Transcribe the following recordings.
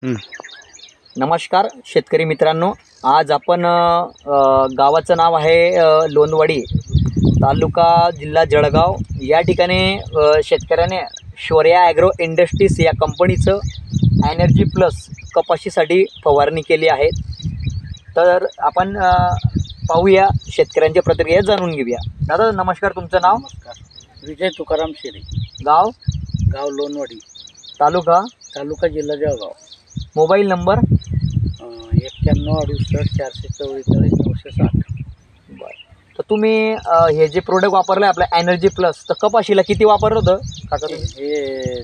हं. नमस्कार शेतकरी मित्रांनो, आज आपण गावाचं नाव आहे लोणवाडी, तालुका जिल्हा जळगाव. या ठिकाणी शेतकऱ्याने शौर्या ॲग्रो इंडस्ट्रीज या कंपनीचं एनर्जी प्लस कपाशीसाठी फवारणी केली आहे. तर आपण पाहूया, शेतकऱ्यांच्या प्रतिक्रिया जाणून घेऊया. दादा नमस्कार, तुमचं नाव? नमस्कार, विजय तुकाराम शेरे, गाव? गाव लोणवाडी, तालुका? तालुका जिल्हा जळगाव. Mobile number? 9168 444 960. बरं. तर तुम्ही हे जे प्रोडक्ट वापरलं आहे आपलं एनर्जी प्लस, तर कपाशीला किती वापरलं होतं काका तुम्ही? हे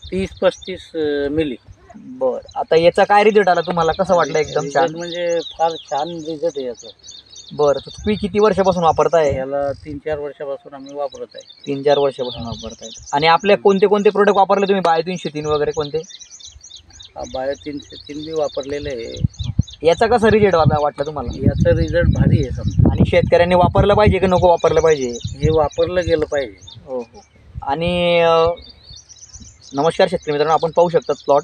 30-35 मिली. बरं, आता याचा काय रिझल्ट आला तुम्हाला, कसं वाटलं? एकदम छान, म्हणजे फार छान रिझल्ट आहे याचा. बरं. तर तुम्ही किती वर्षापासून वापरताय? याला 3-4 वर्षापासून आम्ही वापरत आहे. 3-4 वर्षापासून वापरताय. आणि आपले कोणते कोणते प्रोडक्ट वापरले तुम्ही? बायो 303 वगैरे कोणते? बायो 303 बी वापरलेलं आहे. याचा कसा रिझल्ट वाटला तुम्हाला? याचा रिझल्ट भारी आहे समजा. आणि शेतकऱ्यांनी वापरलं पाहिजे की नको वापरलं पाहिजे? हे वापरलं गेलं पाहिजे. हो हो. आणि नमस्कार शेतकरी मित्रांनो, आपण पाहू शकता प्लॉट.